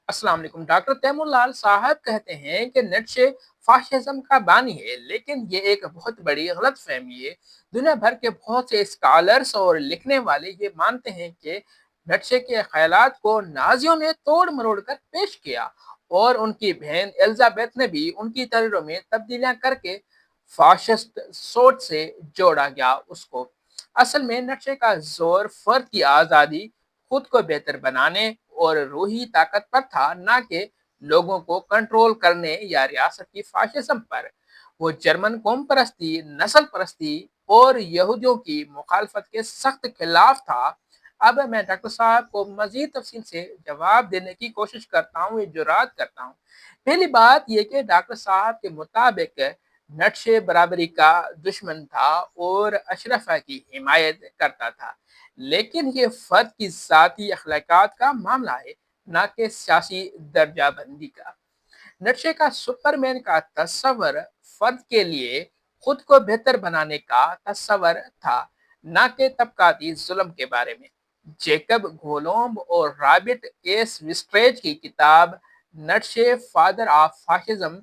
अस्सलाम वालेकुम। डॉक्टर तैमूरलाल साहब कहते हैं कि नीट्शे फाशिज्म का बानी है, लेकिन ये एक बहुत बड़ी गलतफहमी है। दुनिया भर के बहुत से स्कॉलर्स और लिखने वाले ये मानते हैं कि नीट्शे के ख्यालात को नाजियों ने तोड़ मरोड़ कर पेश किया और उनकी बहन एलिजाबेथ ने भी उनकी तहरीरों में तब्दीलियां करके फाशिस्ट सोच से जोड़ा गया उसको। असल में नीट्शे का जोर फर्द की आज़ादी, खुद को बेहतर बनाने और रूही ताकत पर था, ना कि लोगों को कंट्रोल करने या रियासत की फाशिज्म पर। वो जर्मन कौम परस्ती, नस्ल परस्ती और यहूदियों की मुखालफत के सख्त खिलाफ था। अब मैं डॉक्टर साहब को मजीद तफसील से जवाब देने की कोशिश करता हूँ, ये जुरात करता हूँ। पहली बात यह कि डॉक्टर साहब के मुताबिक नक्शे बराबरी का दुश्मन था और अशरफा की हिमायत करता था, लेकिन ये फर्द की ज़ाती अखलाकात का मामला है, ना कि सियासी दर्जा बंदी का। नक्शे का सुपरमैन का तस्वर फर्द के लिए खुद को बेहतर बनाने का तस्वर था, ना कि तबकाती जुल्म के बारे में। जेकब गोलोम्ब और रॉबर्ट एस विस्ट्रेज की किताब नक्शे father of fascism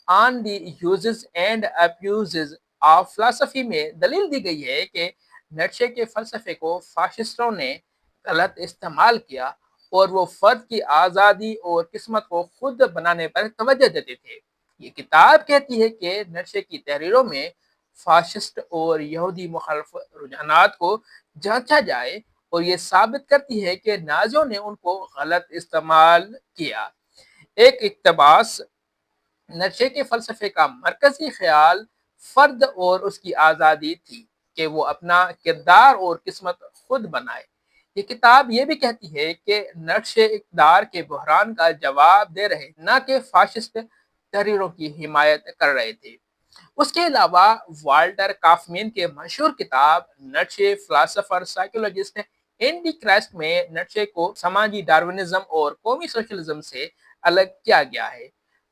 on the uses and abuses of philosophy में दलील दी गई है कि नक्शे के फलसफे को फाशिस्टों ने गलत इस्तेमाल किया और वो फर्द की आज़ादी और किस्मत को खुद बनाने पर तवज्जो देते थे। ये किताब कहती है कि नक्शे की तहरीरों में फाशिस्ट और यहूदी मुखालफ रुझानात को जांचा जाए और ये साबित करती है कि नाजियों ने उनको गलत इस्तेमाल किया। एक इक्तबास नशे के फलसफे का मरकजी ख्याल फर्द और उसकी आज़ादी थी कि वो अपना किरदार और किस्मत खुद बनाए। ये किताब ये भी कहती है कि नक्शे इक़्तिदार के बहरान का जवाब दे रहे, ना कि फाशिस्ट तहरीरों की हिमायत कर रहे थे। उसके अलावा वाल्टर काफमेन के मशहूर किताब नक्शे फिलोसोफर साइकोलॉजिस्ट एंटी क्राइस्ट में नक्शे को समाजी डार्विनिज्म और कौमी सोशलिज्म से अलग किया गया है।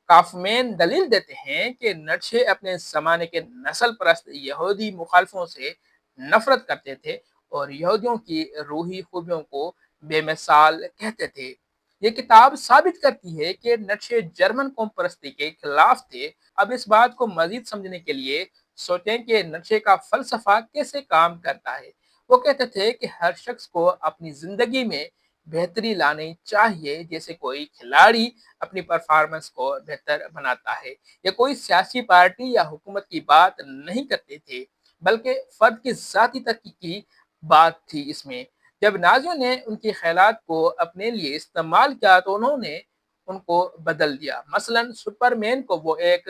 काफमेन दलील देते हैं कि नक्शे अपने जमाने के नस्ल परस्त यहूदी मुखालफों से नफरत करते थे और यहूदियों की रूही खूबियों को बेमिसाल कहते थे। ये किताब साबित करती है कि नक्शे जर्मन कौम परस्ती के खिलाफ थे। अब इस बात को मजीद समझने के लिए सोचें कि नक्शे का फलसफा कैसे काम करता है। वो कहते थे कि हर शख्स को अपनी जिंदगी में बेहतरी लानी चाहिए, जैसे कोई खिलाड़ी अपनी परफॉर्मेंस को बेहतर बनाता है। ये कोई सियासी पार्टी या हुकूमत की बात नहीं करते थे, बल्कि फर्द की जाती तरक्की की बात थी इसमें। जब नाजियों ने उनके ख्यालात को अपने लिए इस्तेमाल किया तो उन्होंने उनको बदल दिया। मसलन सुपरमैन को वो एक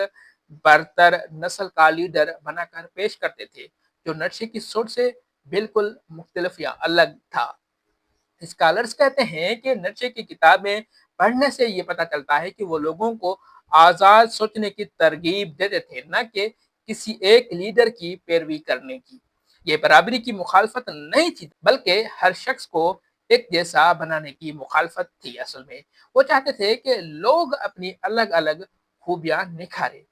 बरतर नस्ल का लीडर बनाकर पेश करते थे, जो नक्शे की सोच से बिल्कुल मुख्तलिफ या अलग था। स्कॉलर्स कहते हैं कि नक्शे की किताबें पढ़ने से ये पता चलता है कि वो लोगों को आज़ाद सोचने की तरगीब देते थे, न कि किसी एक लीडर की पैरवी करने की। ये बराबरी की मुखालफत नहीं थी, बल्कि हर शख्स को एक जैसा बनाने की मुखालफत थी। असल में वो चाहते थे कि लोग अपनी अलग अलग खूबियां निखारे।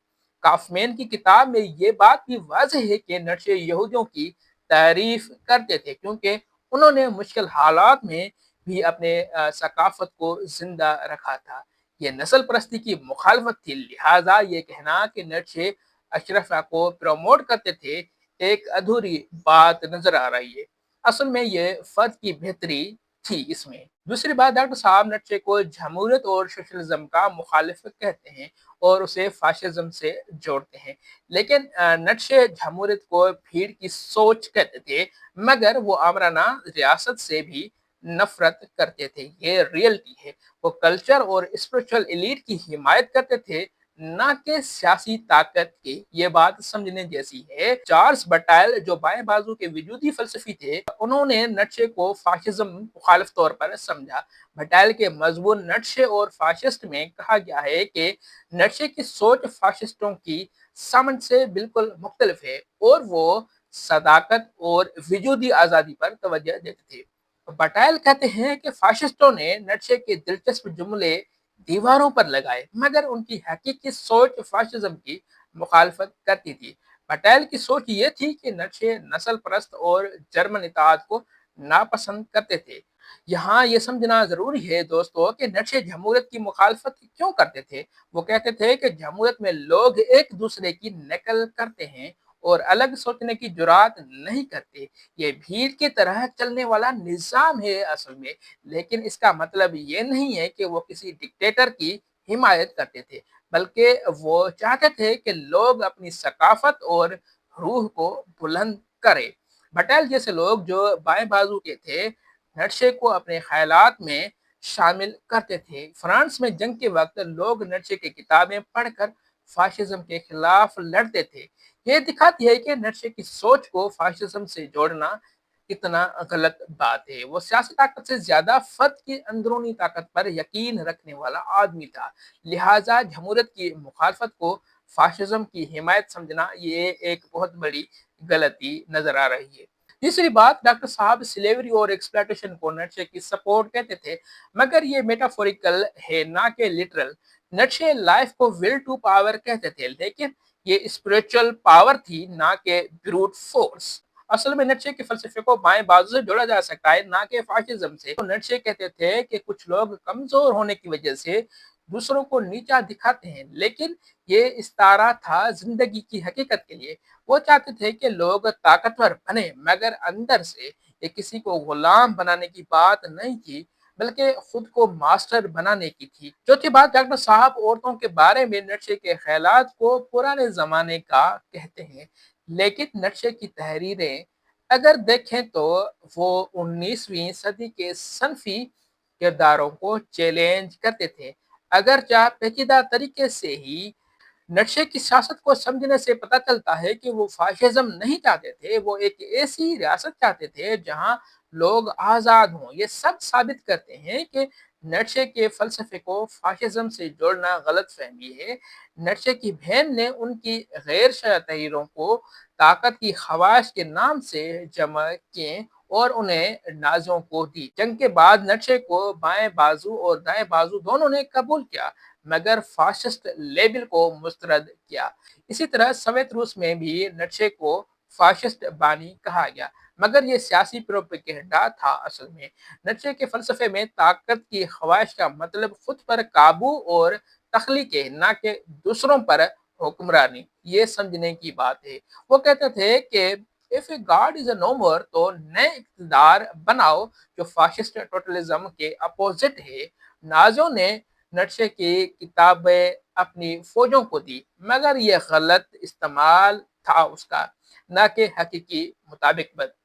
काफमैन की किताब में ये बात भी वाज़ेह है कि नक्शे यहूदियों की तारीफ करते थे, क्योंकि उन्होंने मुश्किल हालात में भी अपने सकाफत को जिंदा रखा था। ये नस्ल परस्ती की मुखालफत थी, लिहाजा ये कहना कि नक्शे अशरफा को प्रमोट करते थे एक अधूरी बात नजर आ रही है। असल में ये फर्द की बेहतरी थी इसमें। दूसरी बात, डॉक्टर साहब नक्शे को जमहूरियत और सोशलिज्म का मुखालिफ कहते हैं और उसे फाशिज्म से जोड़ते हैं। लेकिन नक्शे जमहूरियत को भीड़ की सोच कहते थे, मगर वो आमराना रियासत से भी नफरत करते थे। ये रियलिटी है। वो कल्चर और स्पिरिचुअल एलीट की हिमायत करते थे, ना कि सियासी ताकत की। ये बात समझने जैसी है। चार्ल्स बटाइल, जो बाएं बाजू के वजूदी फलसफी थे, उन्होंने नक्शे को फाशिज्म मुखालिफ तौर पर समझा। बटाइल के मजमून नक्शे और फाशिस्ट में कहा गया है कि नक्शे की सोच फाशिस्टों की समझ से बिल्कुल मुख्तलिफ है और वो सदाकत और वजूदी आज़ादी पर तवज्जो देते थे। बटाइल कहते हैं कि फाशिस्टों ने नक्शे के दिलचस्प जुमले दीवारों पर लगाए, मगर उनकी हकीकी सोच फाशिज्म की मुखालफत करती थी। बटाइल की सोच ये थी कि नक्शे नस्ल परस्त और जर्मन इताद को नापसंद करते थे। یہاں یہ سمجھنا ضروری ہے دوستو کہ نیٹشے جمہوریت کی مخالفت کیوں کرتے تھے۔ وہ کہتے تھے کہ جمہوریت میں لوگ ایک دوسرے کی نقل کرتے ہیں اور الگ سوچنے کی جرات نہیں کرتے۔ یہ بھیڑ کی طرح چلنے والا نظام ہے اصل میں، لیکن اس کا مطلب یہ نہیں ہے کہ وہ کسی ڈکٹیٹر کی حمایت کرتے تھے، بلکہ وہ چاہتے تھے کہ لوگ اپنی ثقافت اور روح کو بلند کرے۔ پٹیل جیسے لوگ جو بائیں بازو کے تھے، نٹشے کو اپنے خیالات میں شامل کرتے تھے۔ فرانس میں جنگ کے وقت لوگ نٹشے کی کتابیں پڑھ کر فاشزم کے خلاف لڑتے تھے۔ یہ دکھاتی ہے کہ نٹشے کی سوچ کو فاشزم سے جوڑنا کتنا غلط بات ہے۔ وہ سیاسی طاقت سے زیادہ فرد کی اندرونی طاقت پر یقین رکھنے والا آدمی تھا، لہٰذا جمہوریت کی مخالفت کو فاشزم کی حمایت سمجھنا یہ ایک بہت بڑی غلطی نظر آ رہی ہے۔ تیسری بات، ڈاکٹر صاحب سلیوری اور ایکسپلائٹیشن کو نیٹشے کی سپورٹ کہتے تھے، مگر یہ میٹافوریکل ہے نہ کہ لٹرل۔ نیٹشے لائف کو ول ٹو پاور کہتے تھے، لیکن یہ اسپریچول پاور تھی نہ کہ بروٹ فورس۔ اصل میں نیٹشے کے فلسفے کو بائیں بازو سے جوڑا جا سکتا ہے نہ کہ فاشزم سے۔ نیٹشے کہتے تھے کہ کچھ لوگ کمزور ہونے کی وجہ سے دوسروں کو نیچا دکھاتے ہیں، لیکن یہ استعارہ تھا زندگی کی حقیقت کے لیے۔ وہ چاہتے تھے کہ لوگ طاقتور بنے، مگر اندر سے۔ یہ کسی کو غلام بنانے کی بات نہیں تھی، بلکہ خود کو ماسٹر بنانے کی تھی۔ چوتھی بات، ڈاکٹر صاحب عورتوں کے بارے میں نیٹشے کے خیالات کو پرانے زمانے کا کہتے ہیں، لیکن نیٹشے کی تحریریں اگر دیکھیں تو وہ 19ویں صدی کے صنفی کرداروں کو چیلنج کرتے تھے۔ اگرچہ پیچیدہ طریقے سے ہی نیٹشے کی سیاست کو سمجھنے سے پتہ چلتا ہے کہ وہ فاشزم نہیں چاہتے تھے، وہ ایک ایسی ریاست چاہتے تھے جہاں لوگ آزاد ہوں۔ یہ سب ثابت کرتے ہیں کہ نیٹشے کے فلسفے کو فاشزم سے جوڑنا غلط فہمی ہے۔ نیٹشے کی بہن نے ان کی غیر شرعی تحریروں کو طاقت کی خواہش کے نام سے جمع کیں اور انہیں نازیوں کو دی۔ جنگ کے بعد نیٹشے کو بائیں بازو اور دائیں بازو دونوں نے قبول کیا، مگر فاشسٹ لیبل کو مسترد کیا۔ اسی طرح سوویت روس میں بھی نیٹشے کو فاشسٹ بانی کہا گیا، مگر یہ سیاسی پروپیگنڈا تھا۔ اصل میں نیٹشے کے فلسفے میں طاقت کی خواہش کا مطلب خود پر قابو اور تخلیق ہے، نہ کہ دوسروں پر حکمرانی۔ یہ سمجھنے کی بات ہے۔ وہ کہتے تھے کہ if a God is a no more تو نئے اقتدار بناؤ جو فاشسٹ ٹوٹلزم کے اپوزٹ ہے۔ نازیوں نے نیٹشے کی کتابیں اپنی فوجوں کو دی، مگر یہ غلط استعمال تھا اس کا، نہ کہ حقیقی مطابقت۔